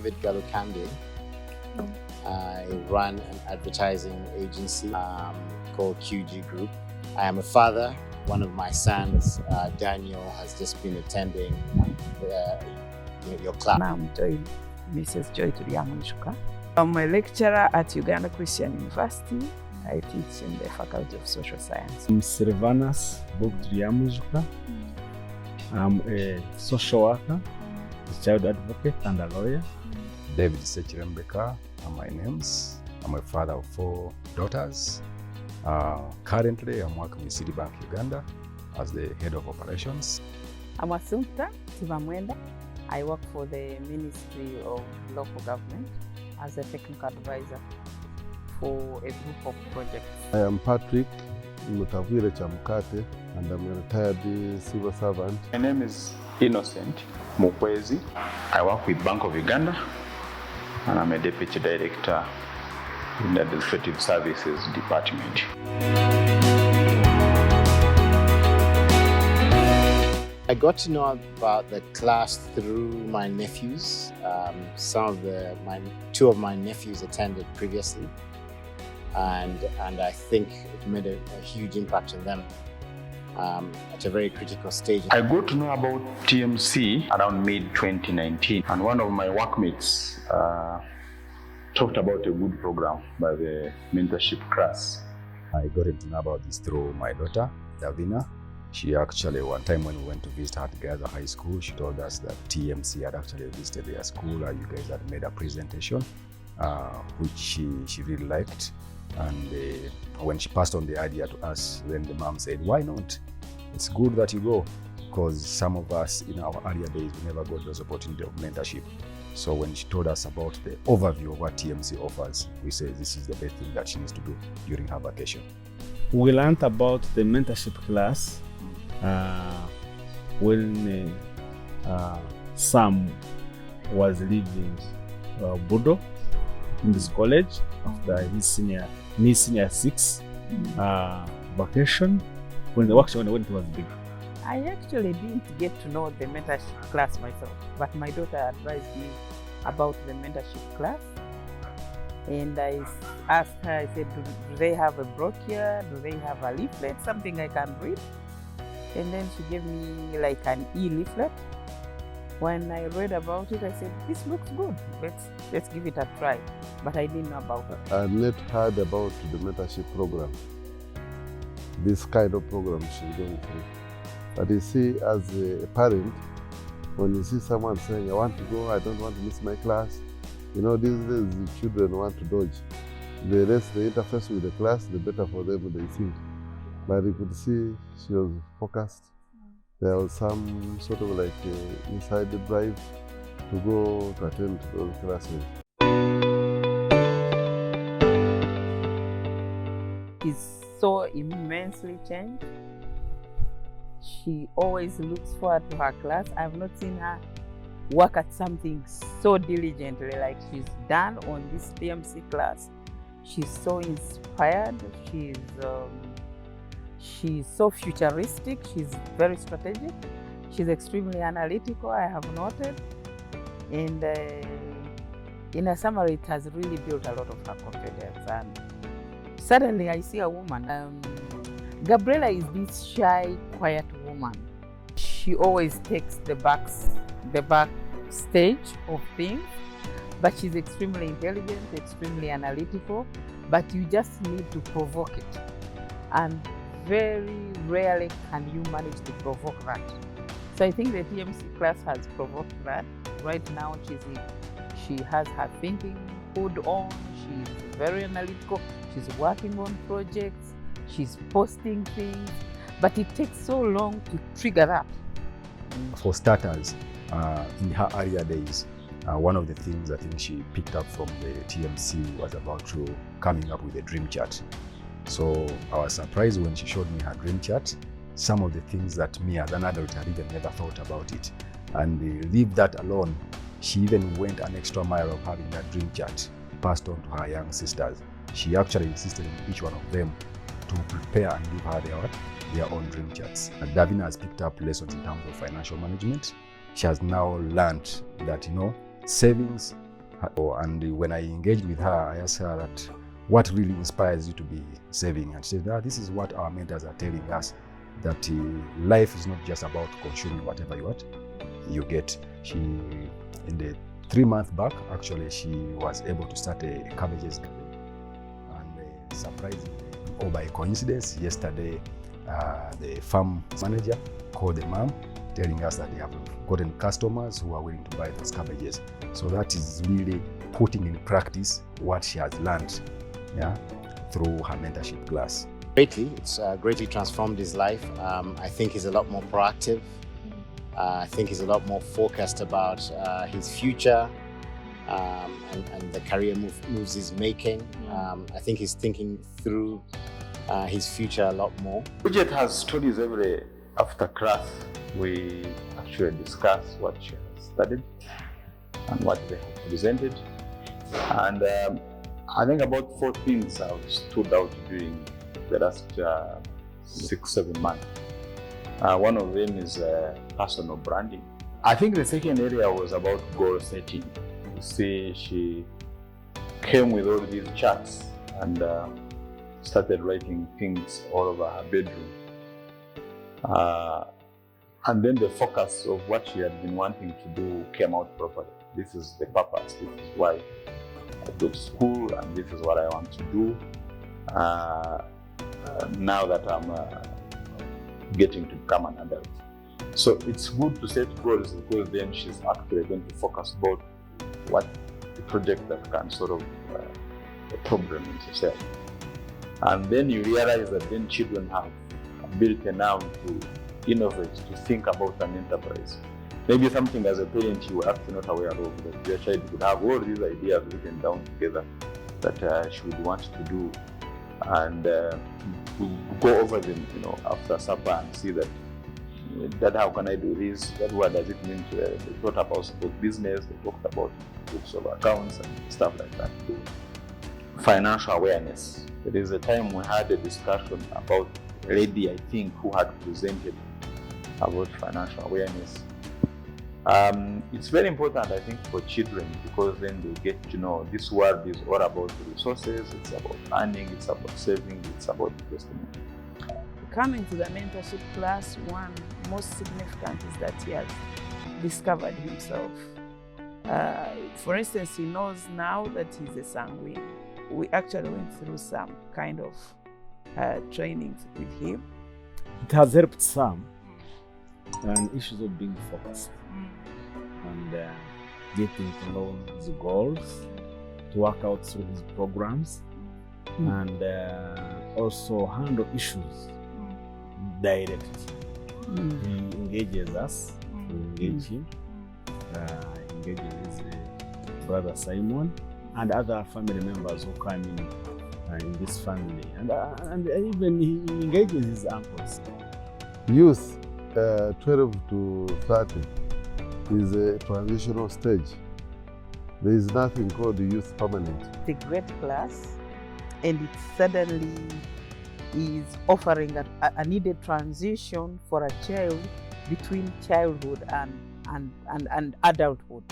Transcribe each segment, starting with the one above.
David Galukande. I run an advertising agency called QG Group. I am a father. One of my sons, Daniel, has just been attending your class. I'm Mrs. Joy Tibamwenda. I'm a lecturer at Uganda Christian University. I teach in the Faculty of Social Science. I'm Silvanus Tibamwenda. I'm a social worker, a child advocate, and a lawyer. David Sekirembeka are my names. I'm a father of 4 daughters. Currently, I'm working with Citibank Uganda as the head of operations. I'm Assumpta Tibamwenda. I work for the Ministry of Local Government as a technical advisor for a group of projects. I am Patrick Chamkate, and I'm a retired civil servant. My name is Innocent Mukwezi. I work with Bank of Uganda, and I'm a deputy director in the Administrative Services Department. I got to know about the class through my nephews. Two of my nephews attended previously, and I think it made a huge impact on them at a very critical stage. I got to know about TMC around mid-2019, and one of my workmates talked about a good program by the Mentorship Class. I got to know about this through my daughter, Davina. She actually, one time when we went to visit her together high school, she told us that TMC had actually visited their school and you guys had made a presentation, which she really liked. And when she passed on the idea to us, then the mom said, why not? It's good that you go, because some of us in our earlier days, we never got those opportunity of mentorship. So when she told us about the overview of what TMC offers, we said this is the best thing that she needs to do during her vacation. We learned about the mentorship class when Sam was leaving Bodo in this college after his senior 6 vacation, when it was big. I actually didn't get to know the mentorship class myself, but my daughter advised me about the mentorship class. And I asked her, I said, do they have a brochure? Do they have a leaflet, something I can read? And then she gave me like an e-leaflet. When I read about it, I said, this looks good. Let's give it a try. But I didn't know about it. I had heard about the mentorship program, this kind of program she's going through. But you see, as a parent, when you see someone saying, I want to go, I don't want to miss my class, you know, these days the children want to dodge. The less they interface with the class, the better for them, they think. But you could see she was focused. There was some sort of like inside the drive to go to attend to those classes. She's so immensely changed. She always looks forward to her class. I've not seen her work at something so diligently like she's done on this TMC class. She's so inspired. She's so futuristic. She's very strategic. She's extremely analytical, I have noted. And in a summary, it has really built a lot of her confidence. And suddenly I see a woman. Gabriela is this shy, quiet woman. She always takes the back stage of things, but she's extremely intelligent, extremely analytical, but you just need to provoke it. And very rarely can you manage to provoke that. So I think the TMC class has provoked that. Right now she has her thinking hood on, she's very analytical, she's working on projects, she's posting things, but it takes so long to trigger that. For starters, in her earlier days, one of the things I think she picked up from the TMC was about coming up with a dream chart. So I was surprised when she showed me her dream chart, some of the things that me as an adult had even never thought about it. And leave that alone, she even went an extra mile of having that dream chart passed on to her young sisters. She actually insisted on each one of them to prepare and give her their own dream charts. And Davina has picked up lessons in terms of financial management. She has now learned that, savings And when I engaged with her, I asked her that what really inspires you to be saving, and she said, this is what our mentors are telling us, that life is not just about consuming whatever you get. She, in the 3 months back, actually, she was able to start a cabbages garden. And surprisingly, or by coincidence, yesterday, the farm manager called the mom, telling us that they have gotten customers who are willing to buy those cabbages. So that is really putting in practice what she has learned, through her mentorship class. Greatly, it's greatly transformed his life. I think he's a lot more proactive. I think he's a lot more focused about his future and the career moves he's making. I think he's thinking through his future a lot more. Bridget has studies every after class. We actually discuss what she has studied and what they have presented. And I think about 4 things have stood out during the last 6-7 months. One of them is personal branding. I think the second area was about goal setting. You see, she came with all these charts and started writing things all over her bedroom. And then the focus of what she had been wanting to do came out properly. This is the purpose, this is why I go to school, and this is what I want to do now that I'm getting to become an adult. So it's good to set goals, because then she's actually going to focus about what the project that can solve a problem in society. And then you realize that then children have ability now to innovate, to think about an enterprise. Maybe something as a parent you were actually not aware of, that your child could have all these ideas written down together that she would want to do, and to go over them, after supper and see that, Dad, how can I do this? What does it mean to they thought about business, they talked about books of accounts and stuff like that. Financial awareness. There is a time we had a discussion about a lady, I think, who had presented about financial awareness. It's very important, I think, for children, because then they get to know this world is all about resources, it's about earning, it's about saving, it's about investment. Coming to the mentorship class, one most significant is that he has discovered himself. For instance, he knows now that he's a sanguine. We actually went through some kind of trainings with him. It has helped some on issues of being focused and getting to know his goals, to work out through his programs, and also handle issues directly. He engages us, we engage him, engages his brother Simon and other family members who come in this family, and even he engages his uncles. Youth 12 to 30 is a transitional stage. There is nothing called youth permanent. It's a great class, and it suddenly is offering a needed transition for a child between childhood and adulthood.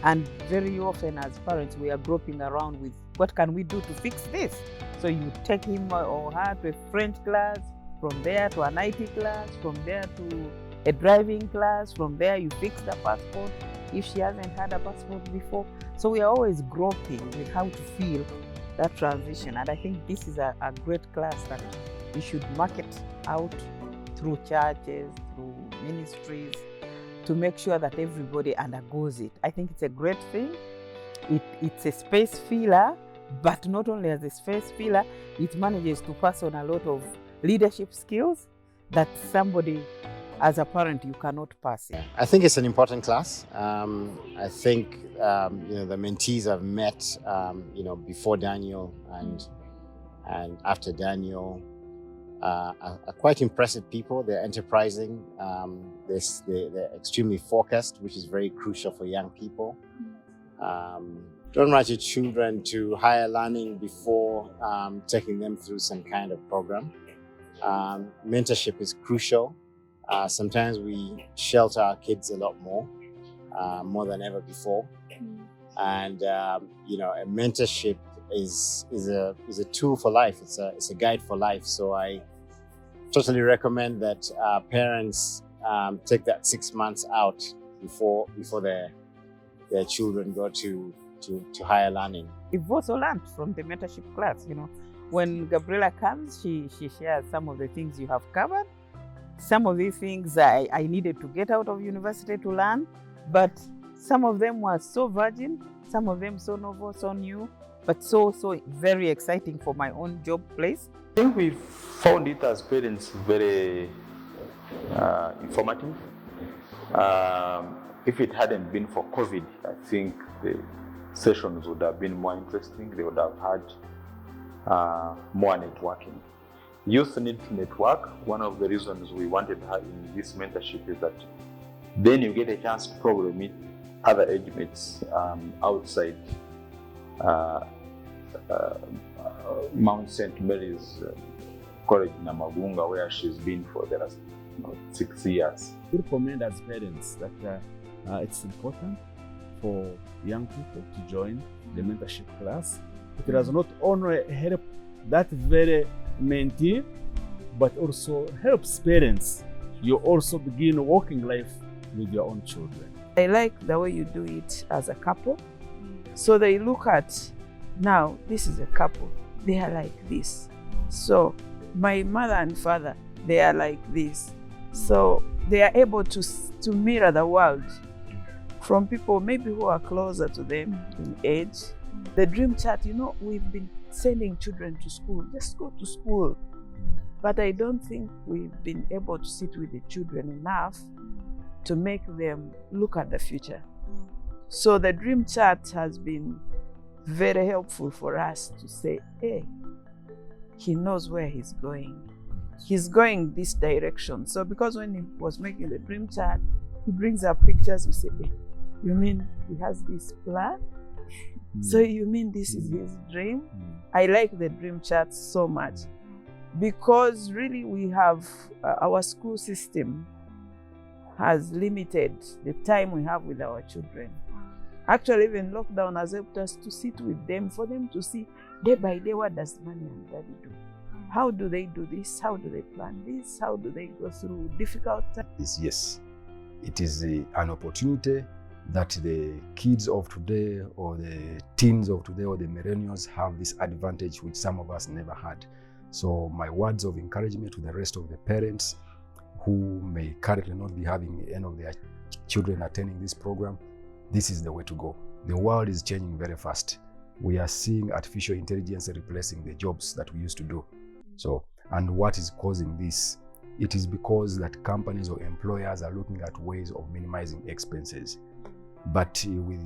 And very often as parents, we are groping around with what can we do to fix this? So you take him or her to a French class, from there to an IT class, from there to a driving class, from there you fix the passport if she hasn't had a passport before. So we are always groping with how to feel that transition. And I think this is a great class that we should market out through churches, through ministries, to make sure that everybody undergoes it. I think it's a great thing. It's a space filler, but not only as a space filler, it manages to pass on a lot of leadership skills that somebody, as a parent, you cannot pass it. I think it's an important class. I think the mentees I've met, before Daniel and after Daniel are quite impressive people. They're enterprising. They're extremely focused, which is very crucial for young people. Don't rush your children to higher learning before taking them through some kind of program. Mentorship is crucial. Sometimes we shelter our kids a lot more than ever before. And you know, a mentorship is a tool for life. It's a guide for life. So I totally recommend that parents take that 6 months out before their children go to higher learning. We've also learned from the mentorship class. You know, when Gabriela comes, she shares some of the things you have covered. Some of these things I needed to get out of university to learn, but some of them were so virgin, some of them so novel, so new, but so very exciting for my own job place. I think we found it as parents very informative. If it hadn't been for COVID, I think the sessions would have been more interesting. They would have had more networking. Youth need to network. One of the reasons we wanted her in this mentorship is that then you get a chance to probably meet other age mates outside Mount St. Mary's College in Amagunga, where she's been for the last 6 years. We recommend as parents that it's important for young people to join the mentorship class. It does not only help that very mentee, but also helps parents. You also begin working life with your own children. I like the way you do it as a couple. So they look at, now this is a couple, they are like this. So my mother and father, they are like this. So they are able to mirror the world from people maybe who are closer to them in age. The dream chat, you know, we've been sending children to school, just go to school. But I don't think we've been able to sit with the children enough to make them look at the future. So the dream chat has been very helpful for us to say, hey, he knows where he's going. He's going this direction. So because when he was making the dream chat, he brings up pictures, we say, hey, you mean he has this plan? So you mean this is his dream? I like the dream chat so much because really we have, our school system has limited the time we have with our children. Actually, even lockdown has helped us to sit with them, for them to see day by day, what does mommy and daddy do? How do they do this? How do they plan this? How do they go through difficult times? Yes, it is an opportunity that the kids of today or the teens of today or the millennials have this advantage which some of us never had. So my words of encouragement to the rest of the parents who may currently not be having any of their children attending this program, this is the way to go. The world is changing very fast. We are seeing artificial intelligence replacing the jobs that we used to do. So, and what is causing this? It is because that companies or employers are looking at ways of minimizing expenses. But with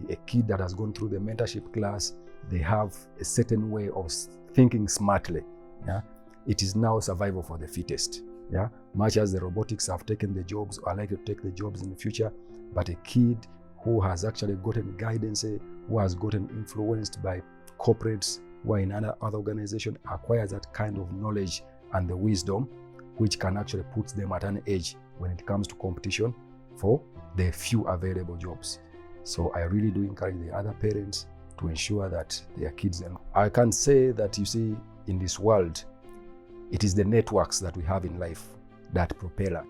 a kid that has gone through the mentorship class, they have a certain way of thinking smartly. Yeah? It is now survival for the fittest. Yeah? Much as the robotics have taken the jobs or are likely to take the jobs in the future, but a kid who has actually gotten guidance, who has gotten influenced by corporates who are in other organizations, acquires that kind of knowledge and the wisdom which can actually put them at an edge when it comes to competition for the few available jobs. So I really do encourage the other parents to ensure that their kids, and I can say that, you see, in this world, it is the networks that we have in life that propel us.